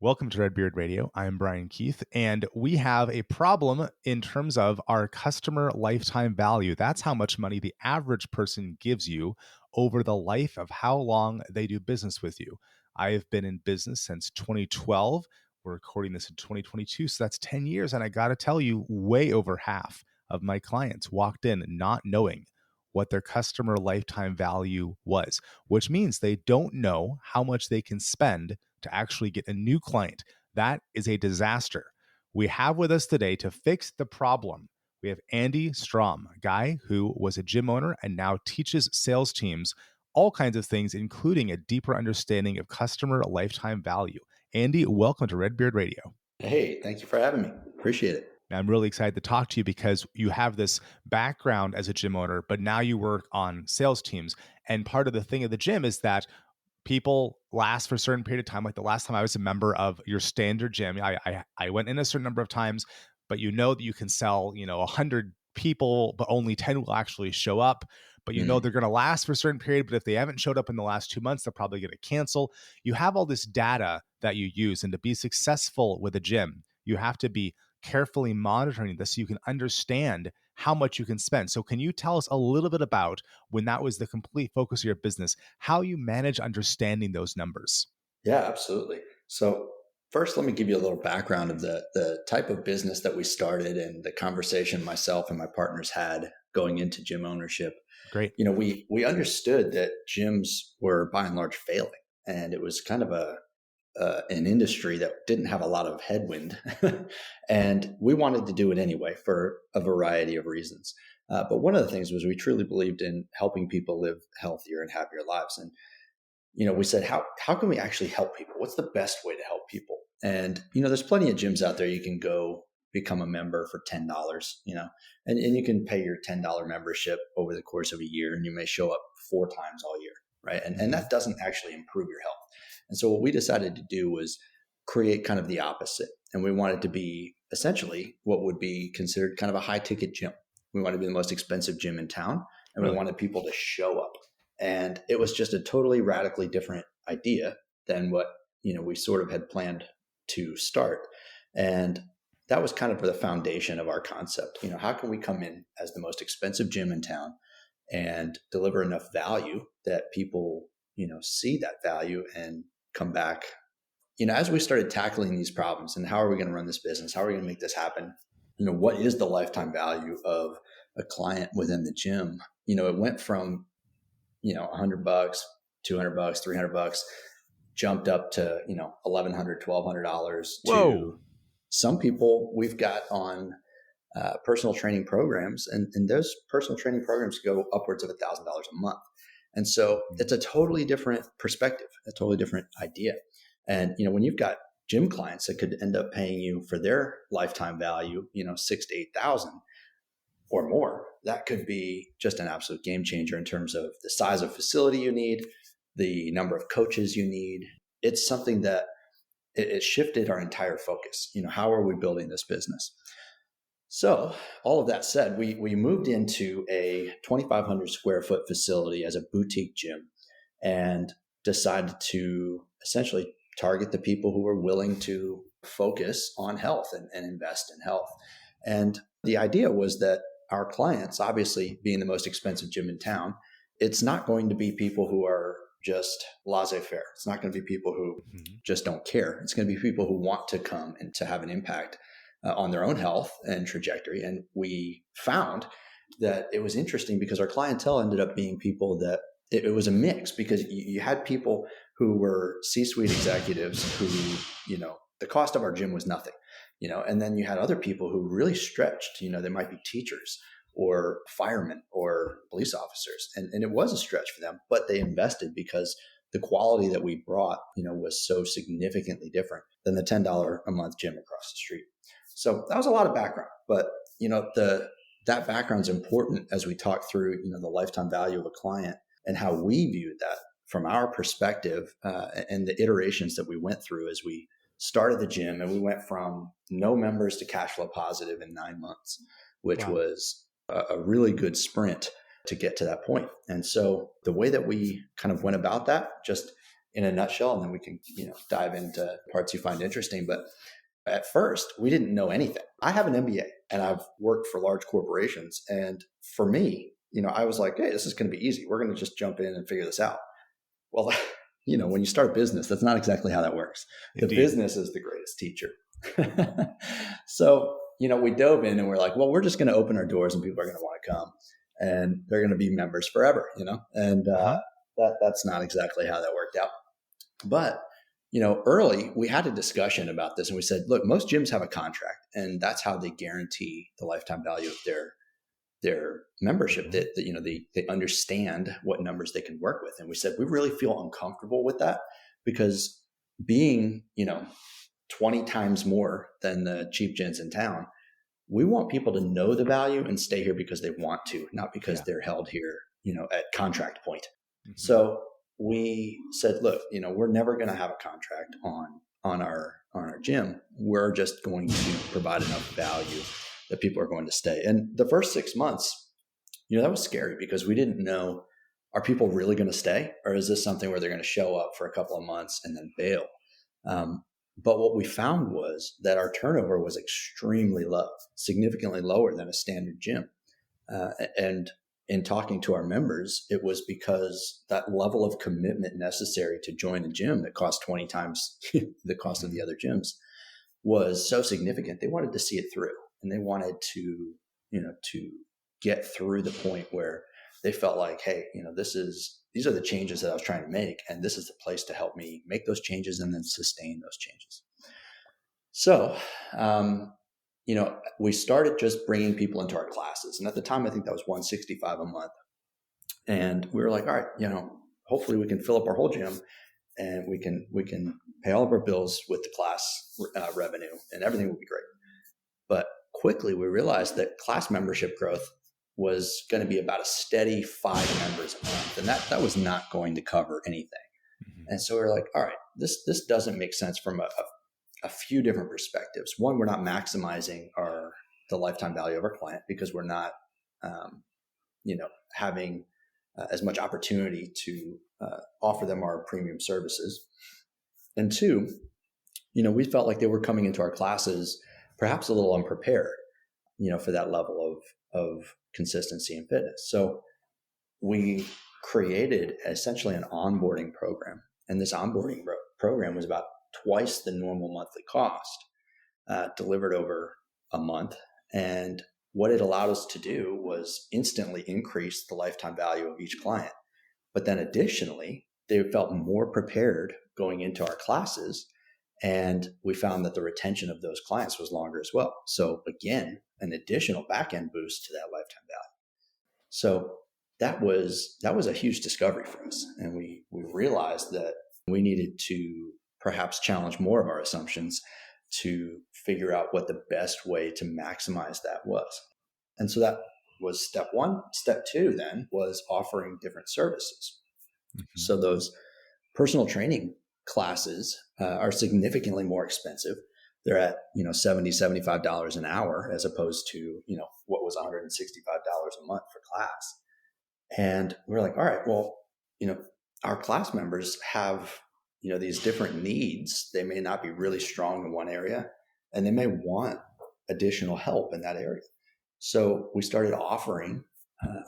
Welcome to Redbeard Radio. I'm Brian Keith, and we have a problem in terms of our customer lifetime value. That's how much money the average person gives you over the life of how long they do business with you. I have been in business since 2012. We're recording this in 2022, so that's 10 years. And I got to tell you, way over half of my clients walked in not knowing what their customer lifetime value was, which means they don't know how much they can spend to actually get a new client. That is a disaster. We have with us today to fix the problem. We have Andy Strohm, a guy who was a gym owner and now teaches sales teams all kinds of things, including a deeper understanding of customer lifetime value. Andy, welcome to Redbeard Radio. Hey, thank you for having me. Appreciate it. I'm really excited to talk to you because you have this background as a gym owner, but now you work on sales teams. And part of the thing of the gym is that people last for a certain period of time. Like the last time I was a member of your standard gym, I went in a certain number of times, but you know that you can sell, 100 people, but only 10 will actually show up. But you know they're going to last for a certain period. But if they haven't showed up in the last 2 months, they're probably going to cancel. You have all this data that you use. And to be successful with a gym, you have to be carefully monitoring this so you can understand how much you can spend. So can you tell us a little bit about when that was the complete focus of your business, how you manage understanding those numbers? Yeah, absolutely. So first, let me give you a little background of the type of business that we started and the conversation myself and my partners had going into gym ownership. Great. We understood that gyms were by and large failing, and it was kind of an industry that didn't have a lot of headwind, and we wanted to do it anyway for a variety of reasons. But one of the things was we truly believed in helping people live healthier and happier lives. And we said, how can we actually help people? What's the best way to help people? And there's plenty of gyms out there. You can go become a member for $10, and you can pay your $10 membership over the course of a year, and you may show up 4 times all year, right? And that doesn't actually improve your health. And so what we decided to do was create kind of the opposite. And we wanted to be essentially what would be considered kind of a high ticket gym. We wanted to be the most expensive gym in town, and we wanted people to show up. And it was just a totally radically different idea than what, we sort of had planned to start. And that was kind of the foundation of our concept. How can we come in as the most expensive gym in town and deliver enough value that people, see that value and come back? As we started tackling these problems and how are we going to run this business? How are we going to make this happen? What is the lifetime value of a client within the gym? It went from, $100, $200, $300, jumped up to, $1,100, $1,200 to some people we've got on personal training programs. And those personal training programs go upwards of $1,000 a month. And so it's a totally different perspective, a totally different idea. And, when you've got gym clients that could end up paying you for their lifetime value, 6,000 to 8,000 or more, that could be just an absolute game changer in terms of the size of facility you need, the number of coaches you need. It's something that it shifted our entire focus. How are we building this business? So all of that said, we moved into a 2,500 square foot facility as a boutique gym and decided to essentially target the people who were willing to focus on health and invest in health. And the idea was that our clients, obviously being the most expensive gym in town, it's not going to be people who are just laissez-faire. It's not going to be people who just don't care. It's going to be people who want to come and to have an impact on their own health and trajectory. And we found that it was interesting because our clientele ended up being people that it was a mix, because you had people who were C-suite executives who, the cost of our gym was nothing, and then you had other people who really stretched, they might be teachers or firemen or police officers. And it was a stretch for them, but they invested because the quality that we brought, was so significantly different than the $10 a month gym across the street. So that was a lot of background, but that background is important as we talk through, the lifetime value of a client and how we viewed that from our perspective, and the iterations that we went through as we started the gym. And we went from no members to cash flow positive in 9 months, which was a really good sprint to get to that point. And so the way that we kind of went about that, just in a nutshell, and then we can, dive into parts you find interesting. But at first, we didn't know anything. I have an MBA and I've worked for large corporations. And for me, I was like, hey, this is going to be easy. We're going to just jump in and figure this out. Well, when you start a business, that's not exactly how that works. The Indeed. business is the greatest teacher. So, we dove in and we're like, well, we're just going to open our doors and people are going to want to come and they're going to be members forever, and Uh-huh. that's not exactly how that worked out. But, early we had a discussion about this and we said, look, most gyms have a contract and that's how they guarantee the lifetime value of their membership, that they understand what numbers they can work with. And we said, we really feel uncomfortable with that because being, 20 times more than the cheap gyms in town, we want people to know the value and stay here because they want to, not because Yeah. they're held here, at contract point. Mhm. So we said, look, we're never going to have a contract on our gym. We're just going to provide enough value that people are going to stay. And the first 6 months, that was scary because we didn't know, are people really going to stay, or is this something where they're going to show up for a couple of months and then bail? But what we found was that our turnover was extremely low, significantly lower than a standard gym. And in talking to our members, it was because that level of commitment necessary to join a gym that cost 20 times the cost of the Mhm. other gyms was so significant. They wanted to see it through, and they wanted to get through the point where they felt like, hey, these are the changes that I was trying to make, and this is the place to help me make those changes and then sustain those changes. So, we started just bringing people into our classes, and at the time, I think that was $165 a month, and we were like, all right, hopefully we can fill up our whole gym, and we can pay all of our bills with the class revenue, and everything will be great. But quickly, we realized that class membership growth was going to be about a steady 5 members a month, and that was not going to cover anything. Mhm. And so we were like, all right, this doesn't make sense from a few different perspectives. One, we're not maximizing the lifetime value of our client because we're not, having as much opportunity to offer them our premium services. And two, we felt like they were coming into our classes perhaps a little unprepared, for that level of consistency and fitness. So we created essentially an onboarding program, and this onboarding program was about twice the normal monthly cost, delivered over a month. And what it allowed us to do was instantly increase the lifetime value of each client. But then additionally, they felt more prepared going into our classes. And we found that the retention of those clients was longer as well. So again, an additional back end boost to that lifetime value. So that was a huge discovery for us. And we realized that we needed to perhaps challenge more of our assumptions to figure out what the best way to maximize that was. And so that was step one. Step two then was offering different services. Mhm. So those personal training classes are significantly more expensive. They're at, $75 an hour as opposed to, what was $165 a month for class. And we're like, all right, well, you know, our class members have, these different needs. They may not be really strong in one area and they may want additional help in that area. So we started offering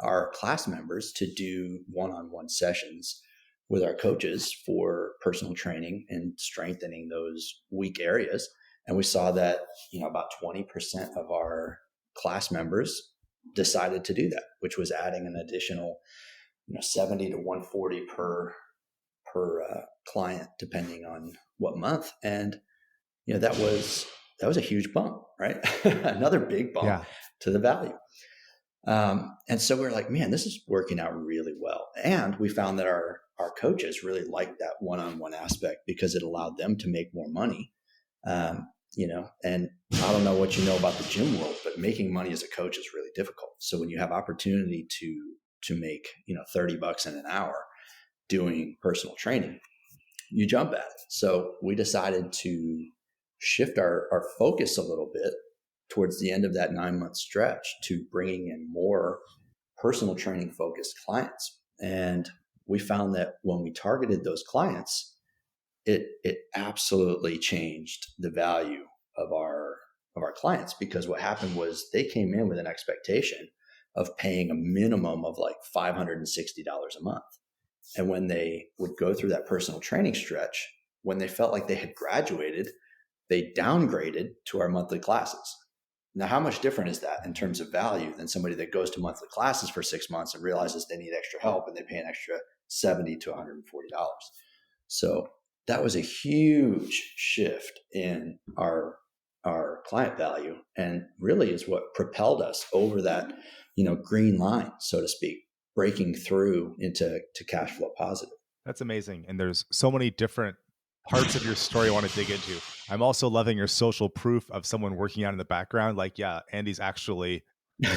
our class members to do one-on-one sessions with our coaches for personal training and strengthening those weak areas. And we saw that, about 20% of our class members decided to do that, which was adding an additional, 70 to 140 per client, depending on what month. And, that was a huge bump, right? Another big bump Yeah. to the value. And so we were like, man, this is working out really well. And we found that our coaches really liked that one-on-one aspect because it allowed them to make more money. And I don't know what you know about the gym world, but making money as a coach is really difficult. So when you have opportunity to make, $30 in an hour doing personal training, you jump at it. So we decided to shift our focus a little bit towards the end of that 9-month stretch to bringing in more personal training focused clients. And we found that when we targeted those clients, it absolutely changed the value of our clients, because what happened was they came in with an expectation of paying a minimum of like $560 a month. And when they would go through that personal training stretch, when they felt like they had graduated, they downgraded to our monthly classes. Now, how much different is that in terms of value than somebody that goes to monthly classes for 6 months and realizes they need extra help and they pay an extra $70 to $140? So that was a huge shift in our client value, and really is what propelled us over that, green line, so to speak, breaking through into cash flow positive. That's amazing. And there's so many different parts of your story I want to dig into. I'm also loving your social proof of someone working out in the background. Like, yeah, Andy's actually He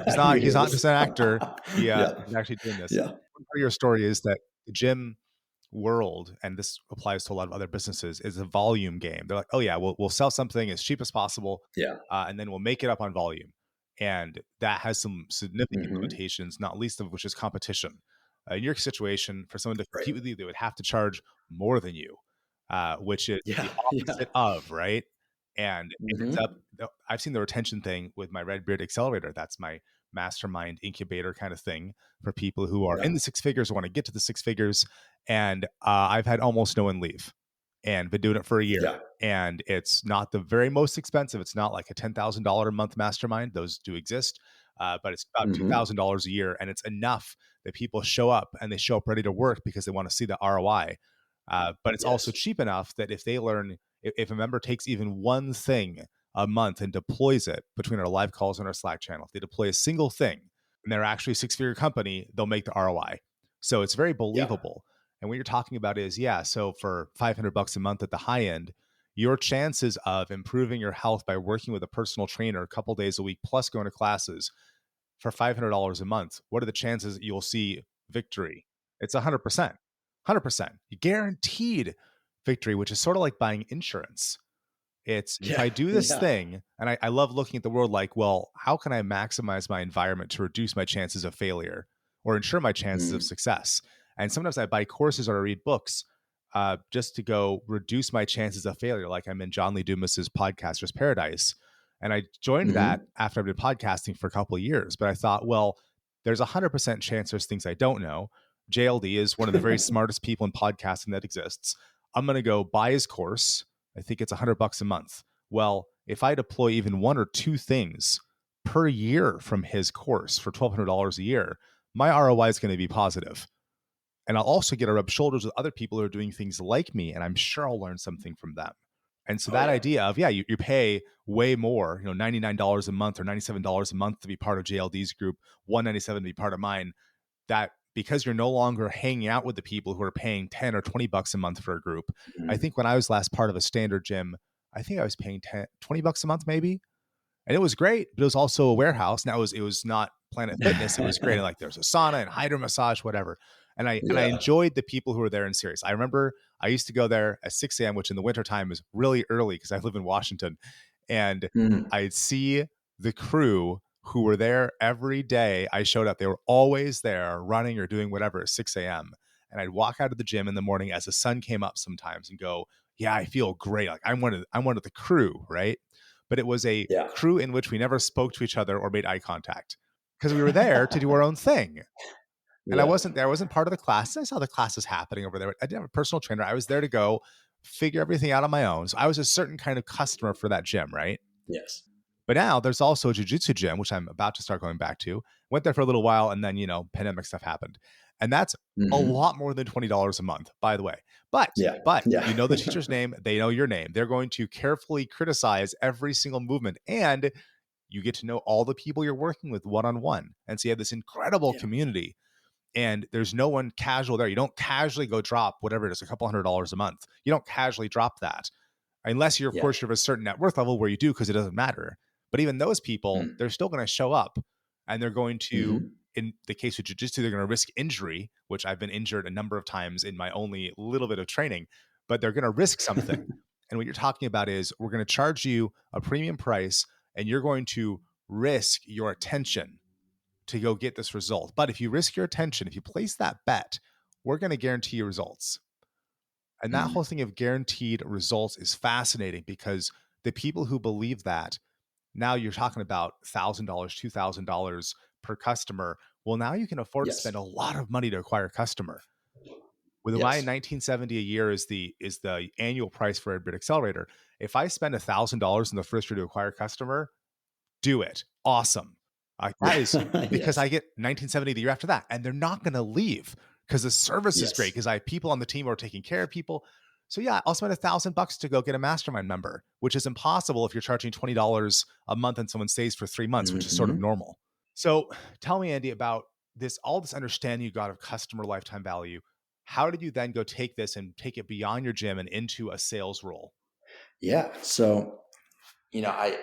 he's not is. just an actor. Yeah. He's actually doing this. Yeah. One part of your story is that the gym world, and this applies to a lot of other businesses, is a volume game. They're like, oh yeah, we'll sell something as cheap as possible, Yeah. and then we'll make it up on volume. And that has some significant Hmm. limitations, not least of which is competition. In your situation, for someone to Right. compete with you, they would have to charge more than you, which is Yeah. the Yeah. opposite of, right? And it ends up, Hmm. I've seen the retention thing with my Redbeard Accelerator. That's my mastermind incubator kind of thing for people who are in Yeah. the six figures, want to get to the six figures. And I've had almost no one leave and been doing it for a year. Yeah. And it's not the very most expensive. It's not like a $10,000 a month mastermind. Those do exist. But it's about Hmm. $2,000 a year. And it's enough that people show up and they show up ready to work because they want to see the ROI. But it's also Yes. cheap enough that if they learn, if a member takes even one thing a month and deploys it between our live calls and our Slack channel, if they deploy a single thing and they're actually a six-figure company, they'll make the ROI. So it's very Yeah. believable. And what you're talking about is, yeah, so for $500 a month at the high end, your chances of improving your health by working with a personal trainer a couple days a week plus going to classes for $500 a month, what are the chances that you'll see victory? It's 100%. 100%. You guaranteed victory, which is sort of like buying insurance. It's if Yeah. I do this Yeah. thing, and I love looking at the world like, well, how can I maximize my environment to reduce my chances of failure or ensure my chances of Mm. success? And sometimes I buy courses or I read books just to go reduce my chances of failure. Like I'm in John Lee Dumas's Podcaster's Paradise. And I joined that Hmm. after I've been podcasting for a couple of years. But I thought, well, there's a 100% chance there's things I don't know. JLD is one of the very smartest people in podcasting that exists. I'm going to go buy his course. I think it's $100 a month. Well, if I deploy even one or two things per year from his course for $1,200 a year, my ROI is going to be positive. And I'll also get to rub shoulders with other people who are doing things like me, and I'm sure I'll learn something from them. And so Oh that yeah. idea of, yeah, you pay way more, $99 a month or $97 a month to be part of JLD's group, $197 to be part of mine, that because you're no longer hanging out with the people who are paying 10 or $20 a month for a group. I Hmm. think when I was last part of a standard gym, I think I was paying 10, $20 a month maybe. And it was great, but it was also a warehouse. Now it was not Planet Fitness. It was great. And like there's a sauna and hydro massage, whatever. And I Yeah. enjoyed the people who were there in serious. I remember I used to go there at 6 a.m., which in the wintertime is really early because I live in Washington. And Mm. I'd see the crew who were there every day. I showed up. They were always there running or doing whatever at 6 a.m. And I'd walk out of the gym in the morning as the sun came up sometimes and go, yeah, I feel great. Like I'm one of the crew, right? But it was a Yeah. crew in which we never spoke to each other or made eye contact because we were there to do our own thing. And I Yeah. wasn't there. I wasn't part of the class. I saw the classes happening over there. I didn't have a personal trainer. I was there to go figure everything out on my own. So I was a certain kind of customer for that gym, right? Yes. But now there's also a jujitsu gym, which I'm about to start going back to. Went there for a little while and then, pandemic stuff happened. And that's a Hmm. lot more than $20 a month, by the way. But, Yeah. but Yeah. you know the teacher's name, they know your name. They're going to carefully criticize every single movement. And you get to know all the people you're working with one on one. And so you have this incredible Yeah. community and there's no one casual there. You don't casually go drop whatever it is, a couple $100 a month. You don't casually drop that unless you're, of Yeah. course, you're of a certain net worth level where you do because it doesn't matter. But even those people, Mm. they're still going to show up and they're going to, Hmm. in the case of jujitsu, they're going to risk injury, which I've been injured a number of times in my only little bit of training, but they're going to risk something. And what you're talking about is we're going to charge you a premium price and you're going to risk your attention to go get this result. But if you risk your attention, if you place that bet, we're going to guarantee you results. And that whole Mm. thing of guaranteed results is fascinating because the people who believe that, now you're talking about $1,000, $2,000 per customer. Well, now you can afford to spend Yes. a lot of money to acquire a customer. With why Yes. 1970 a year is the annual price for a Bit Accelerator. If I spend $1,000 in the first year to acquire a customer, do it. Awesome. That is because Yes. I get 1970 the year after that, and they're not going to leave because the service is great Yes. because I have people on the team who are taking care of people. So yeah, I'll spend $1,000 to go get a mastermind member, which is impossible if you're charging $20 a month and someone stays for 3 months, which is sort of Hmm. normal. So tell me, Andy, about all this understanding you got of customer lifetime value. How did you then go take this and take it beyond your gym and into a sales role? Yeah. So, I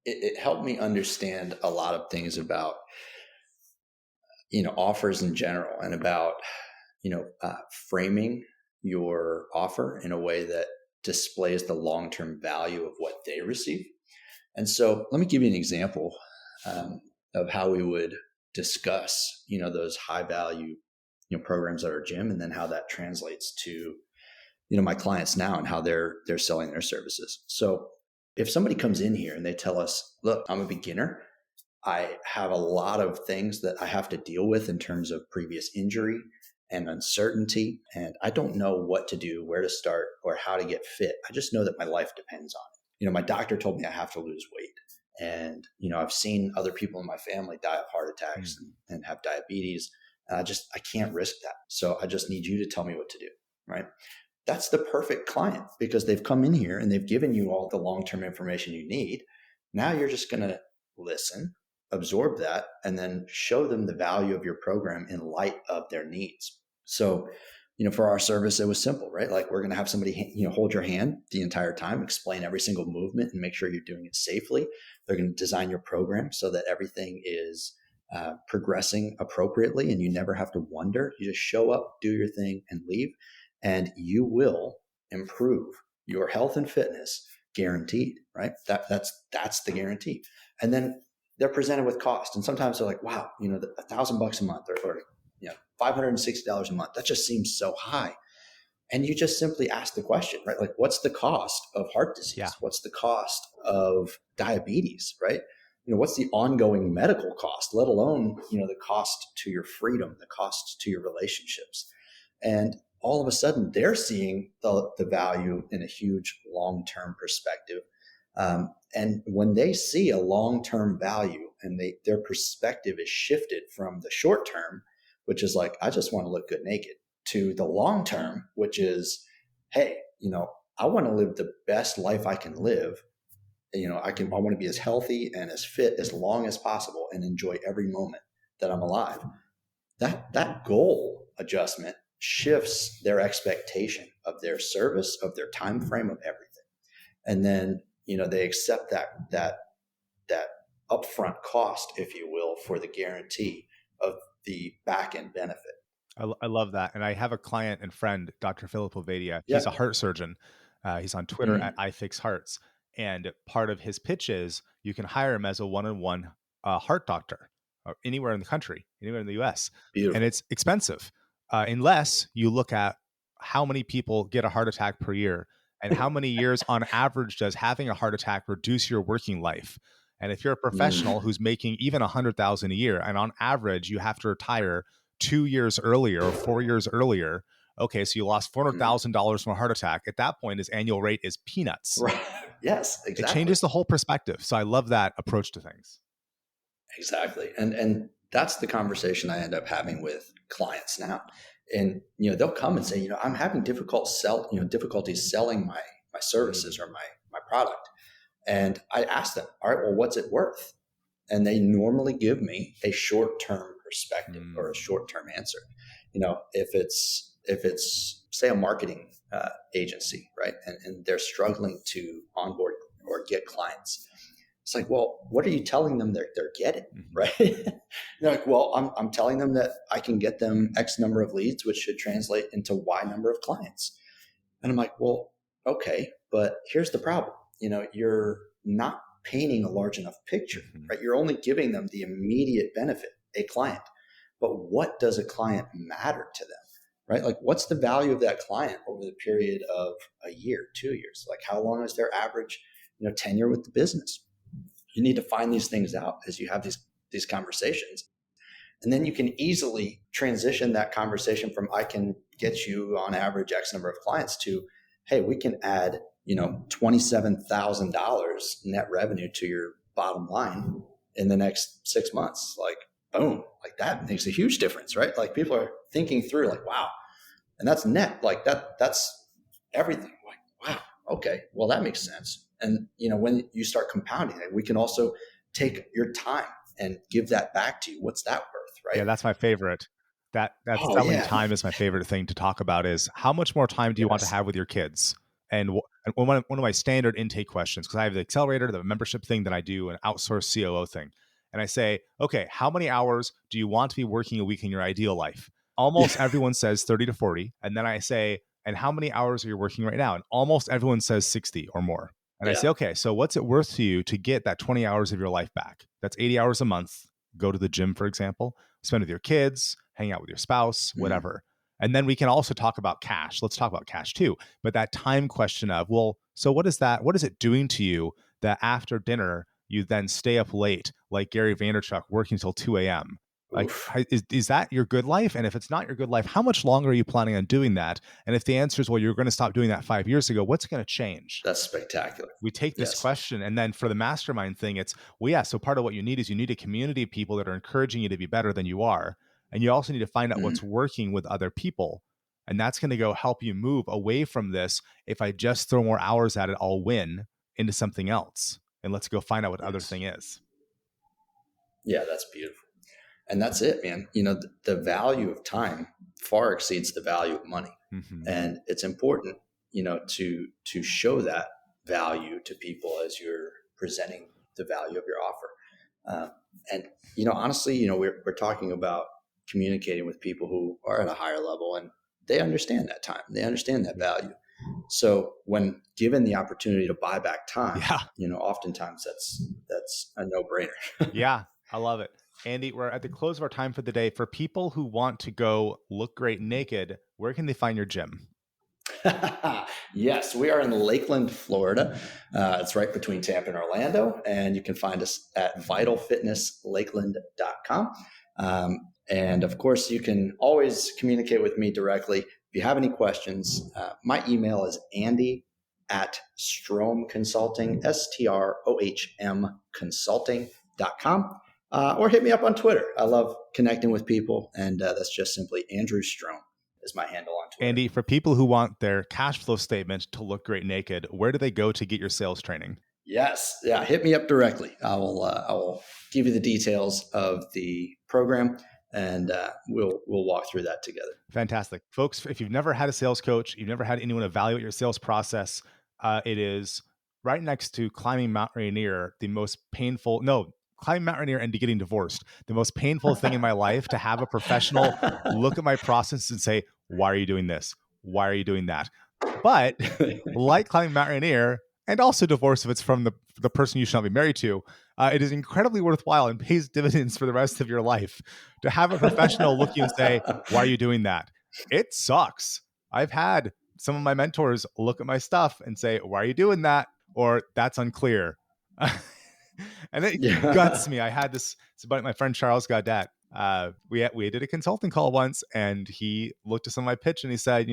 it helped me understand a lot of things about offers in general, and about framing your offer in a way that displays the long-term value of what they receive. And so let me give you an example, of how we would discuss those high value programs at our gym, and then how that translates to my clients now, and how they're selling their services. So if somebody comes in here and they tell us, look, I'm a beginner, I have a lot of things that I have to deal with in terms of previous injury and uncertainty, and I don't know what to do, where to start, or how to get fit. I just know that my life depends on it. My doctor told me I have to lose weight. And, I've seen other people in my family die of heart attacks, Mm. and have diabetes. And I can't risk that. So I just need you to tell me what to do. Right. That's the perfect client, because they've come in here and they've given you all the long-term information you need. Now you're just going to listen, absorb that, and then show them the value of your program in light of their needs. So, for our service, it was simple, right? Like, we're going to have somebody, hold your hand the entire time, explain every single movement, and make sure you're doing it safely. They're going to design your program so that everything is progressing appropriately, and you never have to wonder. You just show up, do your thing, and leave, and you will improve your health and fitness, guaranteed. Right? That's the guarantee. And then they're presented with cost, and sometimes they're like, "Wow, $1,000 a month, or $560 a month. That just seems so high." And you just simply ask the question, right? Like, what's the cost of heart Yeah. disease? What's the cost of diabetes, right? What's the ongoing medical cost, let alone, the cost to your freedom, the cost to your relationships. And all of a sudden, they're seeing the value in a huge long-term perspective. And when they see a long-term value, and their perspective is shifted from the short term, which is like, I just want to look good naked, to the long term, which is, hey, I want to live the best life I can live. I want to be as healthy and as fit as long as possible, and enjoy every moment that I'm alive. That goal adjustment shifts their expectation of their service, of their time frame, of everything. And then, they accept that upfront cost, if you will, for the guarantee of the back end benefit. I love that. And I have a client and friend, Dr. Philip Ovadia. He's Yeah. a heart surgeon. He's on Twitter at Mm, iFixHearts. And part of his pitch is you can hire him as a one-on-one heart doctor anywhere in the country, anywhere in the US. And beautiful. it's expensive unless you look at how many people get a heart attack per year, and how many years on average does having a heart attack reduce your working life. And if you're a professional Mm, who's making even 100,000 a year, and on average you have to retire 2 years earlier or 4 years earlier, okay, so you lost mm. $400,000 from a heart attack. At that point, his annual rate is peanuts. Right. Yes, It exactly. changes the whole perspective. So I love that approach to things. Exactly. And that's the conversation I end up having with clients now. And they'll come and say, I'm having difficulties selling my services, Mm, or my product. And I ask them, all right, well, what's it worth? And they normally give me a short-term perspective, or a mm, short-term answer. If it's say a marketing agency, right, and they're struggling to onboard or get clients, it's like, well, what are you telling them they're getting, mhm. right? They're like, well, I'm telling them that I can get them X number of leads, which should translate into Y number of clients. And I'm like, well, okay, but here's the problem. You're not painting a large enough picture, Mhm. right? You're only giving them the immediate benefit, a client. But what does a client matter to them? right? Like, what's the value of that client over the period of a year, 2 years? Like, how long is their average, tenure with the business? You need to find these things out as you have these conversations, and then you can easily transition that conversation from I can get you on average X number of clients to, hey, we can add, $27,000 net revenue to your bottom line in the next 6 months. Like, boom, like that makes a huge difference, right? Like, people are thinking through, like, wow, and that's net, like that's everything. Like, wow, okay, well, that makes sense. And when you start compounding it, we can also take your time and give that back to you. What's that worth, Yeah, right? that's my favorite. That Oh selling yeah. time is my favorite thing to talk about is how much more time do you want to Yes. have with your kids? And one of my standard intake questions, because I have the accelerator, the membership thing that I do, an outsourced COO thing. And I say, okay, how many hours do you want to be working a week in your ideal life? Almost everyone says 30 to 40. And then I say, and how many hours are you working right now? And almost everyone says 60 or more. And I Yeah. say, okay, so what's it worth to you to get that 20 hours of your life back? That's 80 hours a month. Go to the gym, for example, spend with your kids, hang out with your spouse, Mhm. whatever. And then we can also talk about cash. Let's talk about cash too. But that time question of, well, so what is that? What is it doing to you that after dinner, you then stay up late, like Gary Vaynerchuk, working till 2 a.m.? Like, Oof. is that your good life? And if it's not your good life, how much longer are you planning on doing that? And if the answer is, well, you're going to stop doing that 5 years ago, what's going to change? That's spectacular. We take this Yes. question, and then for the mastermind thing, it's, well, yeah, so part of what you need is you need a community of people that are encouraging you to be better than you are, and you also need to find out Mhm. what's working with other people, and that's going to go help you move away from this, if I just throw more hours at it, I'll win, into something else, and let's go find out what other Yes. thing is. Yeah, that's beautiful. And that's it, man. The value of time far exceeds the value of money. Hmm. And it's important, to show that value to people as you're presenting the value of your offer. And honestly, we're talking about communicating with people who are at a higher level, and they understand that time, they understand that Yeah. value. So when given the opportunity to buy back time, Yeah. oftentimes that's a no brainer. Yeah, I love it. Andy, we're at the close of our time for the day. For people who want to go look great naked, where can they find your gym? Yes, we are in Lakeland, Florida. It's right between Tampa and Orlando, and you can find us at vitalfitnesslakeland.com. And of course, you can always communicate with me directly. If you have any questions, my email is Andy at Strohm Consulting, STROHM Consulting.com. Or hit me up on Twitter. I love connecting with people, and that's just simply Andrew Strohm is my handle on Twitter. Andy, for people who want their cash flow statement to look great naked, where do they go to get your sales training? Yes, yeah. Hit me up directly. I will give you the details of the program, and we'll walk through that together. Fantastic. Folks, if you've never had a sales coach, you've never had anyone evaluate your sales process, it is right next to climbing Mount Rainier, the most painful, no, climbing Mount Rainier and getting divorced, the most painful thing in my life, to have a professional look at my process and say, why are you doing this? Why are you doing that? But like climbing Mount Rainier, and also divorce if it's from the person you should not be married to, it is incredibly worthwhile and pays dividends for the rest of your life to have a professional look you and say, why are you doing that? It sucks. I've had some of my mentors look at my stuff and say, why are you doing that? Or that's unclear. And it guts Yeah. me. I had this, it's about my friend Charles Gaudet. We did a consulting call once, and he looked at some of my pitch and he said,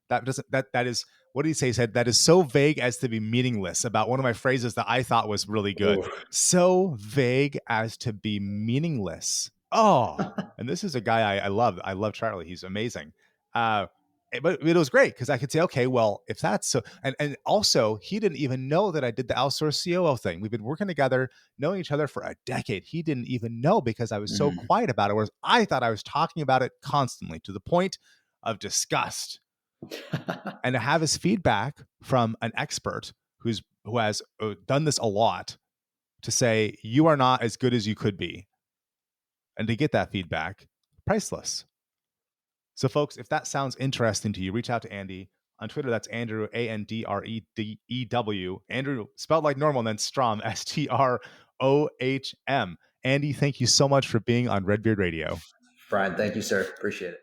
that is, what did he say? He said, that is so vague as to be meaningless, about one of my phrases that I thought was really good. Ooh. So vague as to be meaningless. Oh, and this is a guy I love. I love Charlie. He's amazing. Uh, but it was great because I could say, okay, well, if that's so, and also he didn't even know that I did the outsourced COO thing. We've been working together, knowing each other for a decade. He didn't even know because I was so Mhm. quiet about it, whereas I thought I was talking about it constantly to the point of disgust. And to have his feedback from an expert who has done this a lot, to say you are not as good as you could be, and to get that feedback, priceless. So, folks, if that sounds interesting to you, reach out to Andy on Twitter. That's Andrew, ANDREDEW. Andrew, spelled like normal, and then Strom, STROHM. Andy, thank you so much for being on Redbeard Radio. Brian, thank you, sir. Appreciate it.